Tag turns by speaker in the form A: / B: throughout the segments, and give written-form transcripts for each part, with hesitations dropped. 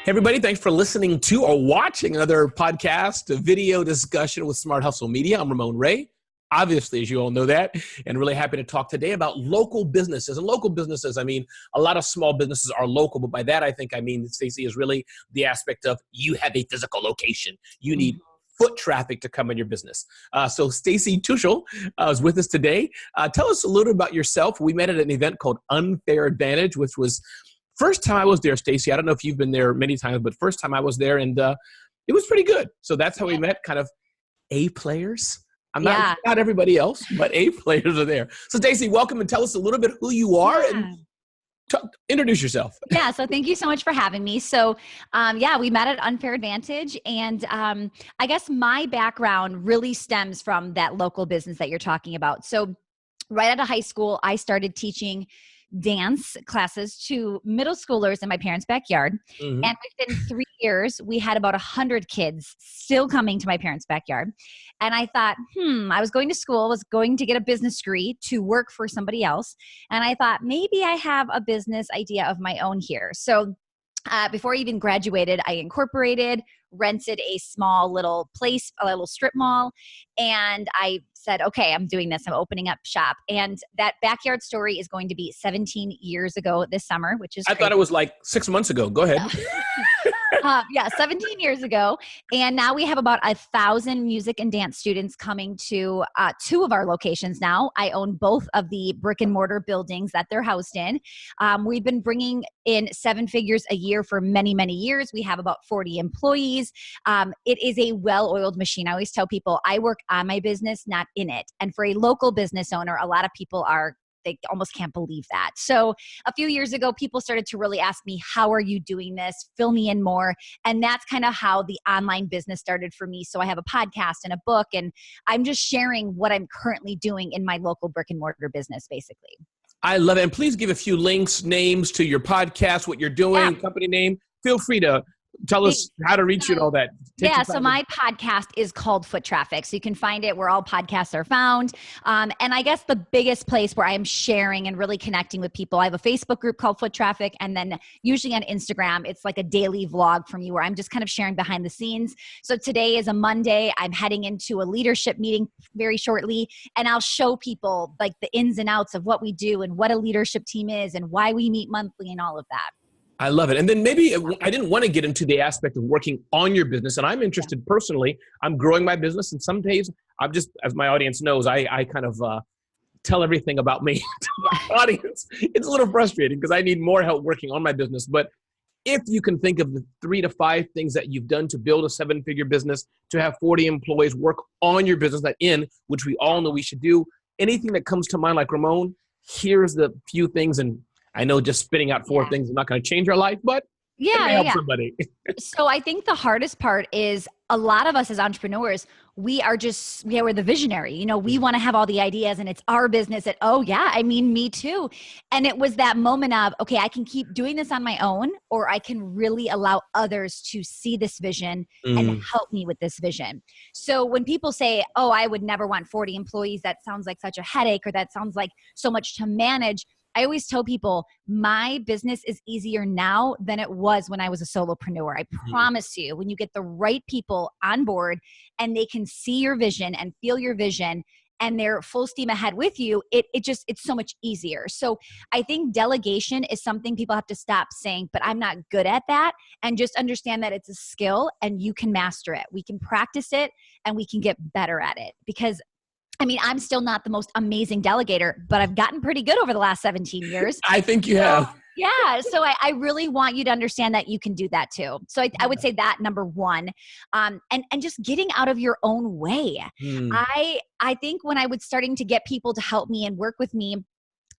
A: Hey everybody, thanks for listening to or watching another podcast, a video discussion with Smart Hustle Media. I'm Ramon Ray, obviously, as you all know that, and really happy to talk today about local businesses. And local businesses, I mean, a lot of small businesses are local, but by that I mean, Stacy, is really the aspect of you have a physical location. You need foot traffic to come in your business. So Stacy Tuschl is with us today. Tell us a little about yourself. We met at an event called Unfair Advantage, which was first time I was there, Stacy. I don't know if you've been there many times, but first time I was there, and it was pretty good. So that's how we met, kind of A players. I'm not everybody else, but A players are there. So Stacy, welcome, and tell us a little bit who you are and introduce yourself.
B: Yeah, so thank you so much for having me. So we met at Unfair Advantage, and I guess my background really stems from that local business that you're talking about. So right out of high school, I started teaching dance classes to middle schoolers in my parents' backyard.
A: Mm-hmm.
B: And within 3 years, we had about 100 kids still coming to my parents' backyard. And I thought, I was going to school, was going to get a business degree to work for somebody else. And I thought, maybe I have a business idea of my own here. So before I even graduated, I incorporated, rented a small little place, a little strip mall, and I said, okay, I'm doing this. I'm opening up shop. And that backyard story is going to be 17 years ago this summer, which is
A: I thought it was like 6 months ago. Go ahead.
B: 17 years ago. And now we have about 1,000 music and dance students coming to 2 of our locations now. I own both of the brick and mortar buildings that they're housed in. We've been bringing in 7 figures a year for many, many years. We have about 40 employees. It is a well-oiled machine. I always tell people I work on my business, not in it. And for a local business owner, a lot of people they almost can't believe that. So a few years ago, people started to really ask me, how are you doing this? Fill me in more. And that's kind of how the online business started for me. So I have a podcast and a book, and I'm just sharing what I'm currently doing in my local brick and mortar business, basically.
A: I love it. And please give a few links, names to your podcast, what you're doing, company name. Feel free to tell us how to reach you and all that.
B: So my podcast is called Foot Traffic. So you can find it where all podcasts are found. And I guess the biggest place where I'm sharing and really connecting with people, I have a Facebook group called Foot Traffic. And then usually on Instagram, it's like a daily vlog from me where I'm just kind of sharing behind the scenes. So today is a Monday. I'm heading into a leadership meeting very shortly. And I'll show people like the ins and outs of what we do and what a leadership team is and why we meet monthly and all of that.
A: I love it. And then maybe I didn't want to get into the aspect of working on your business. And I'm interested personally. I'm growing my business. And some days I'm just, as my audience knows, I kind of tell everything about me to my audience. It's a little frustrating because I need more help working on my business. But if you can think of the 3 to 5 things that you've done to build a 7-figure business, to have 40 employees work on your business, which we all know we should do, anything that comes to mind, like Ramon, here's the few things. And I know just spitting out 4 things is not going to change our life, but it may help somebody.
B: So I think the hardest part is a lot of us as entrepreneurs, we're the visionary. We want to have all the ideas and it's our business. Me too. And it was that moment of, okay, I can keep doing this on my own, or I can really allow others to see this vision and help me with this vision. So when people say, oh, I would never want 40 employees, that sounds like such a headache, or that sounds like so much to manage. I always tell people my business is easier now than it was when I was a solopreneur. I promise you, when you get the right people on board and they can see your vision and feel your vision and they're full steam ahead with you, it's so much easier. So I think delegation is something people have to stop saying, but I'm not good at that, and just understand that it's a skill and you can master it. We can practice it and we can get better at it, because I'm still not the most amazing delegator, but I've gotten pretty good over the last 17 years.
A: I think you have.
B: Yeah. So I really want you to understand that you can do that too. So I would say that number one, and just getting out of your own way. I think when I was starting to get people to help me and work with me,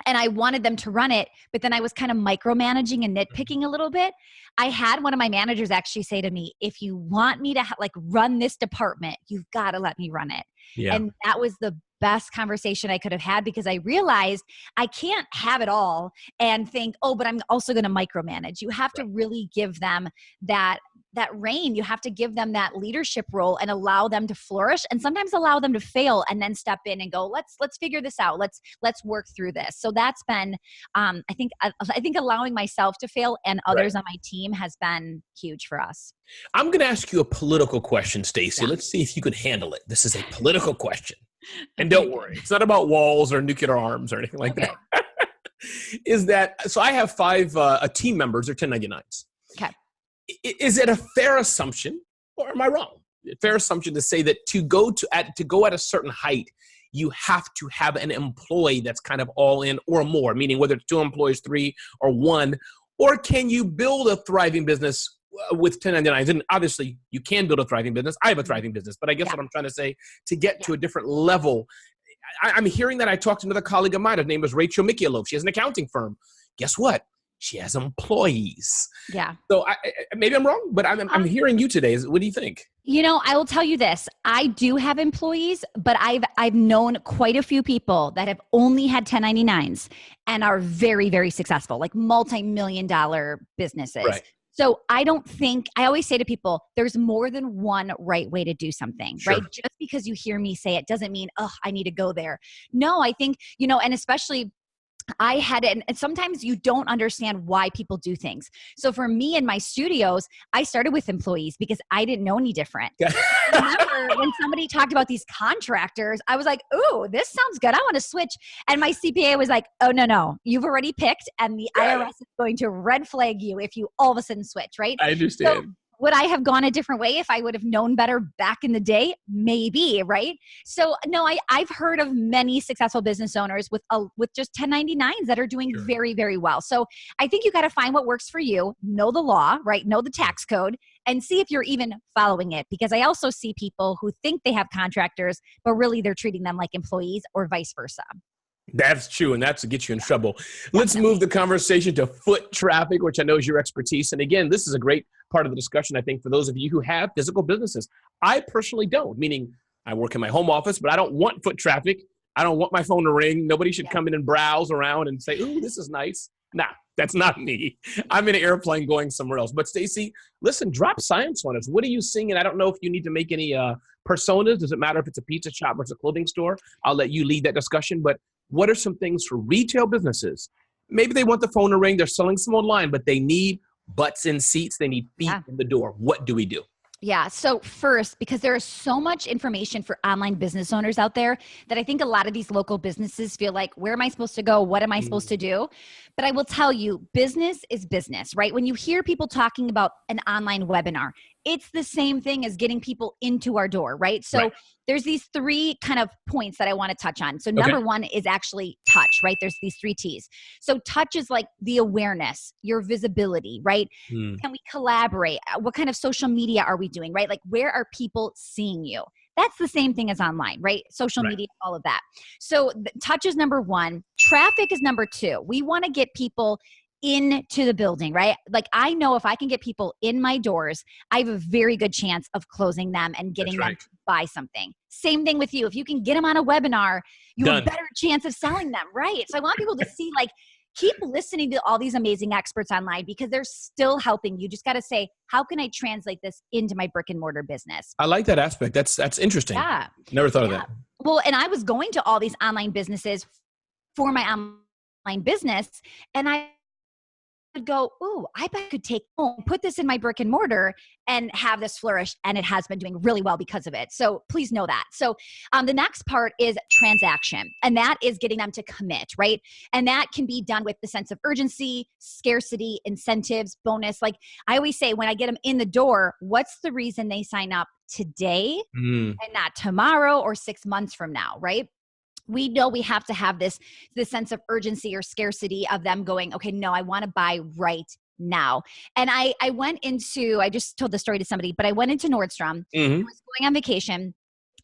B: and I wanted them to run it, but then I was kind of micromanaging and nitpicking a little bit. I had one of my managers actually say to me, if you want me to run this department, you've got to let me run it. Yeah. And that was the best conversation I could have had, because I realized I can't have it all and think, oh, but I'm also going to micromanage. You have to really give them that that reign. You have to give them that leadership role and allow them to flourish, and sometimes allow them to fail and then step in and go, let's figure this out. Let's work through this. So that's been, I think allowing myself to fail and others on my team has been huge for us.
A: I'm going to ask you a political question, Stacy.
B: Yeah.
A: Let's see if you can handle it. This is a political question. And don't worry, it's not about walls or nuclear arms or anything like that. Is that, so I have 5 team members, they're 1099s.
B: Okay.
A: Is it a fair assumption, or am I wrong? A fair assumption to say that to go at a certain height, you have to have an employee that's kind of all in or more, meaning whether it's 2 employees, 3, or 1, or can you build a thriving business with 1099s? And obviously you can build a thriving business. I have a thriving business, but I guess what I'm trying to say, to get to a different level, I'm hearing that. I talked to another colleague of mine. Her name is Rachel Mikielov. She has an accounting firm. Guess what? She has employees.
B: Yeah.
A: So maybe I'm wrong, but I'm hearing you today. What do you think?
B: I will tell you this. I do have employees, but I've known quite a few people that have only had 1099s and are very, very successful, like multi-million-dollar businesses.
A: Right.
B: So I always say to people, there's more than one right way to do something, right? Just because you hear me say it doesn't mean, I need to go there. No, I think, and especially I had it, and sometimes you don't understand why people do things. So for me in my studios, I started with employees because I didn't know any different. I remember when somebody talked about these contractors, I was like, ooh, this sounds good. I want to switch. And my CPA was like, oh, no, you've already picked, and the IRS is going to red flag you if you all of a sudden switch, right?
A: I understand.
B: So, would I have gone a different way if I would have known better back in the day? Maybe, right? So no, I've heard of many successful business owners with just 1099s that are doing very, very well. So I think you got to find what works for you, know the law, right? Know the tax code, and see if you're even following it. Because I also see people who think they have contractors, but really they're treating them like employees or vice versa.
A: That's true, and that's to get you in trouble. Let's move the conversation to foot traffic, which I know is your expertise. And again, this is a great part of the discussion, I think, for those of you who have physical businesses. I personally don't, meaning I work in my home office, but I don't want foot traffic. I don't want my phone to ring. Nobody should come in and browse around and say, ooh, this is nice. Nah, that's not me. I'm in an airplane going somewhere else. But Stacy, listen, drop science on us. What are you seeing? And I don't know if you need to make any personas. Does it matter if it's a pizza shop or it's a clothing store? I'll let you lead that discussion. But what are some things for retail businesses? Maybe they want the phone to ring. They're selling some online, but they need butts in seats. They need feet in the door. What do we do?
B: Yeah. So first, because there is so much information for online business owners out there that I think a lot of these local businesses feel like, where am I supposed to go? What am I supposed to do? But I will tell you, business is business, right? When you hear people talking about an online webinar, it's the same thing as getting people into our door, right? So there's these 3 kind of points that I want to touch on. So number 1 is actually touch, right? There's these 3 T's. So touch is like the awareness, your visibility, right? Can we collaborate? What kind of social media are we doing, right? Like, where are people seeing you? That's the same thing as online, right? Social media, all of that. So touch is number 1. Traffic is number 2. We want to get people into the building, right? Like, I know if I can get people in my doors, I have a very good chance of closing them and getting them to buy something. Same thing with you. If you can get them on a webinar, you have a better chance of selling them, right? So I want people to see, like, keep listening to all these amazing experts online because they're still helping. You just got to say, how can I translate this into my brick and mortar business?
A: I like that aspect. That's interesting.
B: Yeah.
A: Never thought of that.
B: Well, and I was going to all these online businesses for my online business, and I would go, ooh, I bet I could put this in my brick and mortar and have this flourish. And it has been doing really well because of it. So please know that. So the next part is transaction. And that is getting them to commit, right? And that can be done with the sense of urgency, scarcity, incentives, bonus. Like I always say, when I get them in the door, what's the reason they sign up today and not tomorrow or 6 months from now, right? We know we have to have this sense of urgency or scarcity of them going, okay, no, I want to buy right now. And I just told the story to somebody, but I went into Nordstrom. I was going on vacation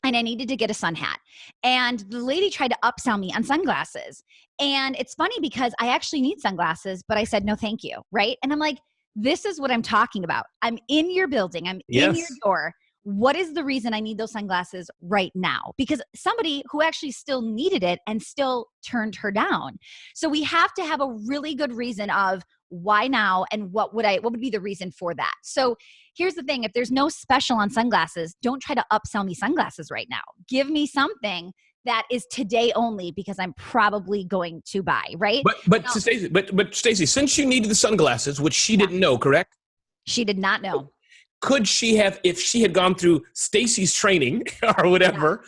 B: and I needed to get a sun hat. And the lady tried to upsell me on sunglasses. And it's funny because I actually need sunglasses, but I said, no, thank you. Right. And I'm like, this is what I'm talking about. I'm in your building. I'm in your door. What is the reason I need those sunglasses right now? Because somebody who actually still needed it and still turned her down. So we have to have a really good reason of Why now? And what would be the reason for that? So here's the thing. If there's no special on sunglasses, don't try to upsell me sunglasses right now. Give me something that is today only because I'm probably going to buy, right?
A: But Stacy, since you needed the sunglasses, which she didn't know, correct?
B: She did not know.
A: Could she have, if she had gone through Stacy's training or whatever,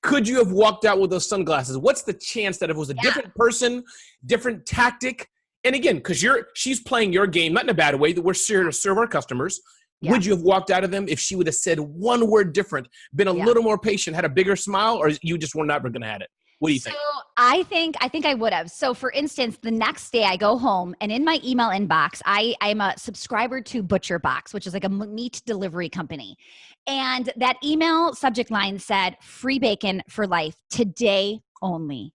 A: could you have walked out with those sunglasses? What's the chance that if it was a different person, different tactic, and again, because she's playing your game, not in a bad way, that we're here to serve our customers. Would you have walked out of them if she would have said one word different, been a little more patient, had a bigger smile, or you just were never going to have it? What do you think?
B: So I think I would have. So for instance, the next day I go home and in my email inbox, I'm a subscriber to Butcher Box, which is like a meat delivery company. And that email subject line said, free bacon for life, today only.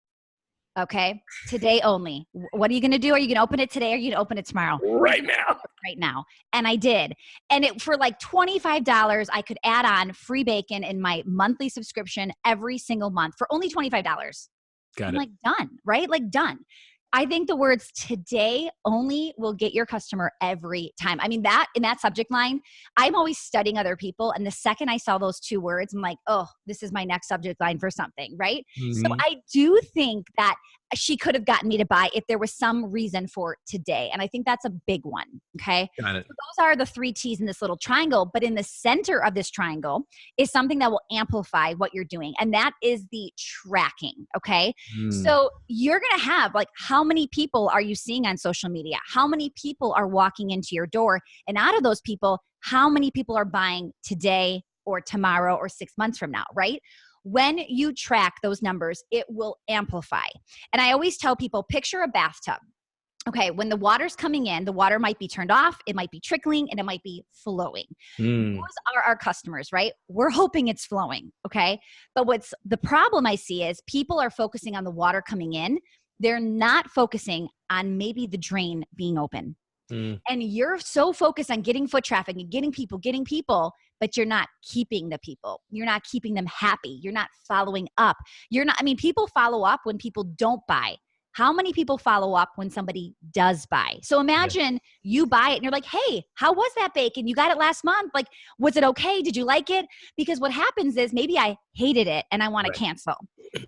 B: Okay. Today only. What are you going to do? Are you going to open it today? Or are you going to open it tomorrow?
A: Right now.
B: Right now. And I did. And for like $25, I could add on free bacon in my monthly subscription every single month for only $25. I'm like, done, right? Like done. I think the words today only will get your customer every time. I mean, that in that subject line, I'm always studying other people. And the second I saw those two words, I'm like, oh, this is my next subject line for something, right?
A: Mm-hmm.
B: So I do think that she could have gotten me to buy if there was some reason for today. And I think that's a big one. Okay.
A: Got it.
B: So those are the 3 T's in this little triangle. But in the center of this triangle is something that will amplify what you're doing. And that is the tracking. Okay. So you're going to have like, how many people are you seeing on social media? How many people are walking into your door? And out of those people, how many people are buying today or tomorrow or 6 months from now, right? When you track those numbers, it will amplify. And I always tell people, picture a bathtub. Okay, when the water's coming in, the water might be turned off, it might be trickling, and it might be flowing. Those are our customers, right? We're hoping it's flowing, okay? But what's the problem I see is people are focusing on the water coming in. They're not focusing on maybe the drain being open. And you're so focused on getting foot traffic and getting people, but you're not keeping the people. You're not keeping them happy. You're not following up. People follow up when people don't buy. How many people follow up when somebody does buy? So imagine you buy it and you're like, hey, how was that bacon? You got it last month. Like, was it okay? Did you like it? Because what happens is maybe I hated it and I want to cancel.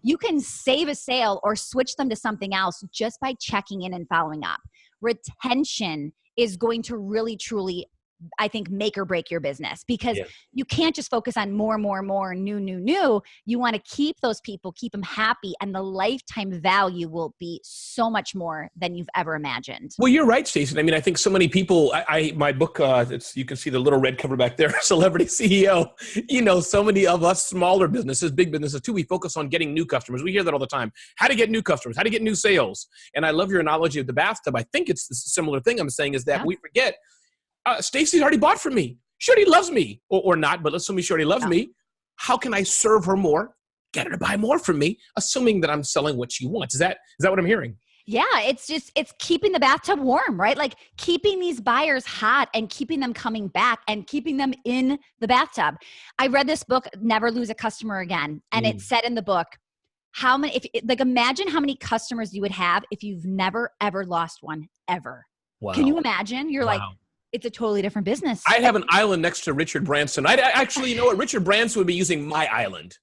B: You can save a sale or switch them to something else just by checking in and following up. Retention is going to really, truly, I think, make or break your business because you can't just focus on more, new. You want to keep those people, keep them happy, and the lifetime value will be so much more than you've ever imagined.
A: Well, you're right, Stacey. I mean, I think so many people, my book, you can see the little red cover back there, Celebrity CEO. You know, so many of us smaller businesses, big businesses too, we focus on getting new customers. We hear that all the time. How to get new customers, how to get new sales. And I love your analogy of the bathtub. I think it's a similar thing I'm saying is that we forget, Stacy's already bought from me. She already loves me, or not, but let's assume she already loves me. How can I serve her more? Get her to buy more from me, assuming that I'm selling what she wants. Is that what I'm hearing?
B: Yeah, it's keeping the bathtub warm, right? Like keeping these buyers hot and keeping them coming back and keeping them in the bathtub. I read this book, Never Lose a Customer Again. And it said in the book, imagine how many customers you would have if you've never, ever lost one ever. Wow. Can you imagine? You're like, it's a totally different business.
A: I'd have an island next to Richard Branson. I'd actually, you know what? Richard Branson would be using my island.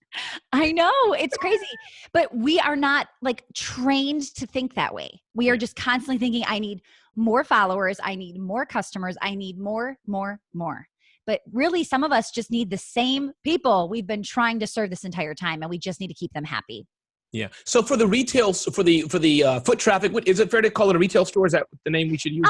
B: I know. It's crazy. But we are not like trained to think that way. We are just constantly thinking, I need more followers. I need more customers. I need more. But really, some of us just need the same people we've been trying to serve this entire time, and we just need to keep them happy.
A: Yeah. So for the retail, for the foot traffic, is it fair to call it a retail store? Is that the name we should use?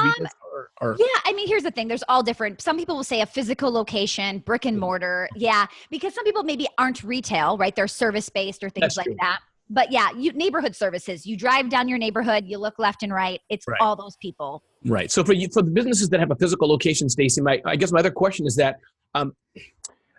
A: Or? Yeah.
B: I mean, here's the thing. There's all different. Some people will say a physical location, brick and mortar. Yeah. Because some people maybe aren't retail, right? They're service-based or things like that. But yeah, neighborhood services. You drive down your neighborhood, you look left and right. It's all those people.
A: Right. So for the businesses that have a physical location, Stacy, I guess my other question is that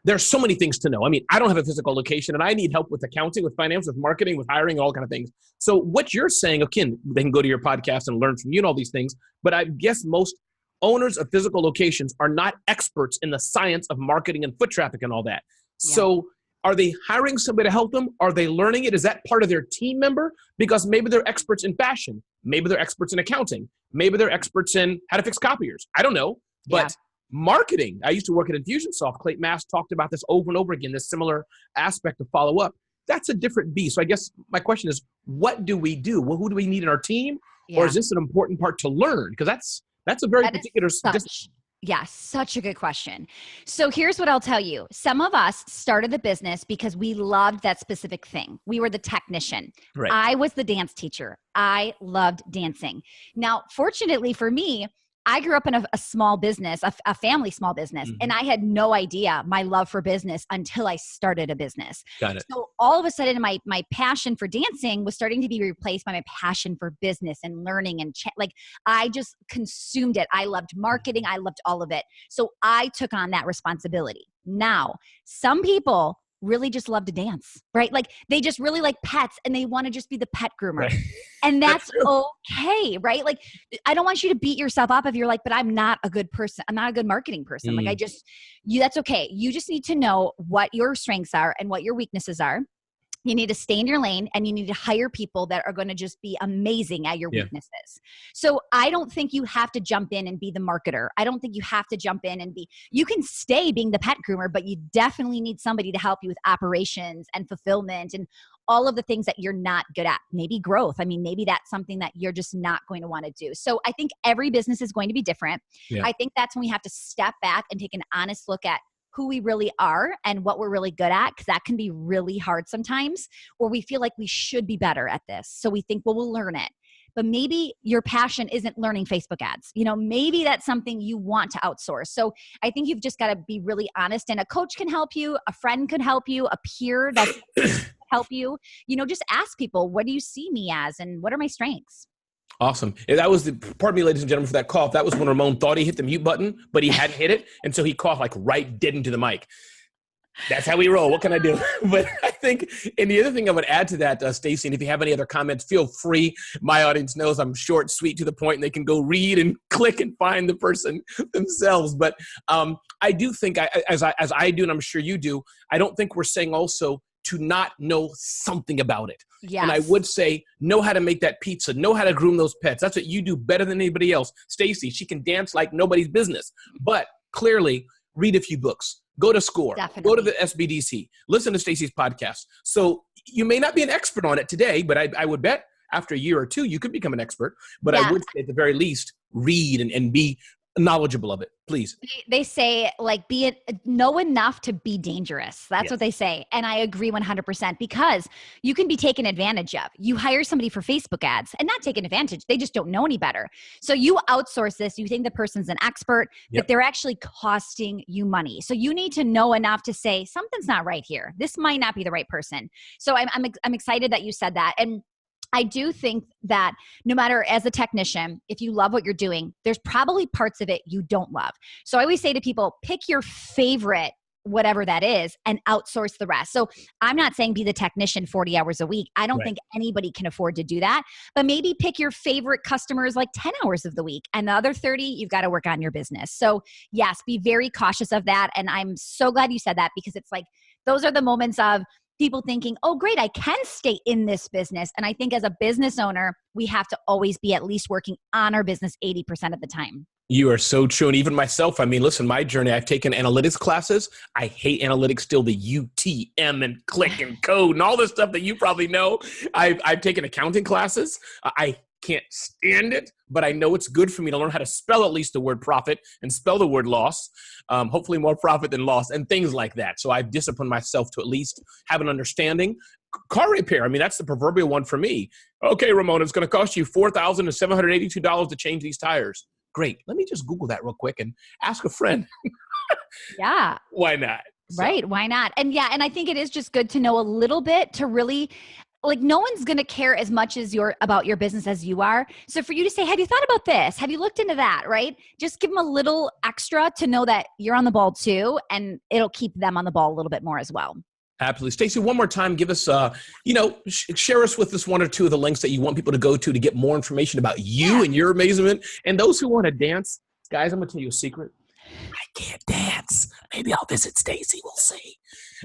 A: there's so many things to know. I mean, I don't have a physical location and I need help with accounting, with finance, with marketing, with hiring, all kind of things. So what you're saying, okay, they can go to your podcast and learn from you and all these things. But I guess most owners of physical locations are not experts in the science of marketing and foot traffic and all that. Yeah. So are they hiring somebody to help them? Are they learning it? Is that part of their team member? Because maybe they're experts in fashion. Maybe they're experts in accounting. Maybe they're experts in how to fix copiers. I don't know. But marketing, I used to work at Infusionsoft. Clayton Mass talked about this over and over again, this similar aspect of follow-up. That's a different beast. So I guess my question is, what do we do? Well, who do we need in our team? Or is this an important part to learn? Because that's a very particular discipline.
B: Yes, such a good question. So here's what I'll tell you. Some of us started the business because we loved that specific thing. We were the technician.
A: Right.
B: I was the dance teacher. I loved dancing. Now, fortunately for me, I grew up in a small business, a family small business, and I had no idea my love for business until I started a business.
A: Got it.
B: So all of a sudden, my passion for dancing was starting to be replaced by my passion for business and learning and I just consumed it. I loved marketing. I loved all of it. So I took on that responsibility. Now, some people really just love to dance, right? Like they just really like pets and they want to just be the pet groomer. Right. And that's okay, right? Like I don't want you to beat yourself up if you're like, but I'm not a good person. I'm not a good marketing person. Like that's okay. You just need to know what your strengths are and what your weaknesses are. You need to stay in your lane and you need to hire people that are going to just be amazing at your weaknesses. So I don't think you have to jump in and be the marketer. I don't think you have to jump in and you can stay being the pet groomer, but you definitely need somebody to help you with operations and fulfillment and all of the things that you're not good at. Maybe growth. I mean, maybe that's something that you're just not going to want to do. So I think every business is going to be different. Yeah. I think that's when we have to step back and take an honest look at who we really are and what we're really good at, because that can be really hard sometimes, or we feel like we should be better at this. So we think, well, we'll learn it. But maybe your passion isn't learning Facebook ads. Maybe that's something you want to outsource. So I think you've just got to be really honest, and a coach can help you, a friend could help you, a peer that can help you. Just ask people, what do you see me as and what are my strengths?
A: Awesome. Pardon me, ladies and gentlemen, for that cough. That was when Ramon thought he hit the mute button, but he hadn't hit it. And so he coughed like right dead into the mic. That's how we roll. What can I do? But I think, and the other thing I would add to that, Stacy, and if you have any other comments, feel free. My audience knows I'm short, sweet, to the point, and they can go read and click and find the person themselves. But I do think, as I do, and I'm sure you do, I don't think we're saying also to not know something about it. Yes. And I would say, know how to make that pizza, know how to groom those pets. That's what you do better than anybody else. Stacy, she can dance like nobody's business, but clearly read a few books, go to SCORE, go to the SBDC, listen to Stacy's podcast. So you may not be an expert on it today, but I would bet after a year or two, you could become an expert. But I would say at the very least, read and be knowledgeable of it, please.
B: They say know enough to be dangerous. That's what they say. And I agree 100% because you can be taken advantage of. You hire somebody for Facebook ads and not taken advantage. They just don't know any better. So you outsource this. You think the person's an expert, but they're actually costing you money. So you need to know enough to say something's not right here. This might not be the right person. So I'm excited that you said that. And I do think that no matter as a technician, if you love what you're doing, there's probably parts of it you don't love. So I always say to people, pick your favorite, whatever that is, and outsource the rest. So I'm not saying be the technician 40 hours a week. I don't think anybody can afford to do that, but maybe pick your favorite customers like 10 hours of the week, and the other 30, you've got to work on your business. So yes, be very cautious of that. And I'm so glad you said that, because it's like, those are the moments of people thinking, oh, great, I can stay in this business. And I think as a business owner, we have to always be at least working on our business 80% of the time.
A: You are so true. And even myself, I mean, listen, my journey, I've taken analytics classes. I hate analytics still, the UTM and click and code and all this stuff that you probably know. I've taken accounting classes. I can't stand it, but I know it's good for me to learn how to spell at least the word profit and spell the word loss, hopefully more profit than loss, and things like that. So I've disciplined myself to at least have an understanding. Car repair, I mean, that's the proverbial one for me. Okay, Ramon, it's going to cost you $4,782 to change these tires. Great. Let me just Google that real quick and ask a friend.
B: Yeah.
A: Why not?
B: Right. Why not? And and I think it is just good to know a little bit to really, no one's going to care as much as about your business as you are. So for you to say, have you thought about this? Have you looked into that? Right? Just give them a little extra to know that you're on the ball too, and it'll keep them on the ball a little bit more as well.
A: Absolutely. Stacy, one more time, give us, share us with us one or two of the links that you want people to go to get more information about you and your amazement. And those who want to dance, guys, I'm going to tell you a secret. I can't dance. Maybe I'll visit Stacy. We'll see.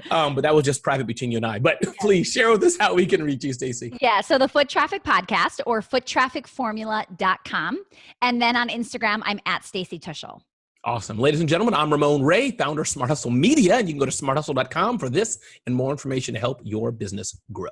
A: But that was just private between you and I. But please share with us how we can reach you, Stacy.
B: Yeah. So the Foot Traffic Podcast or foottrafficformula.com. And then on Instagram, I'm at Stacy Tuschl.
A: Awesome. Ladies and gentlemen, I'm Ramon Ray, founder of Smart Hustle Media, and you can go to smarthustle.com for this and more information to help your business grow.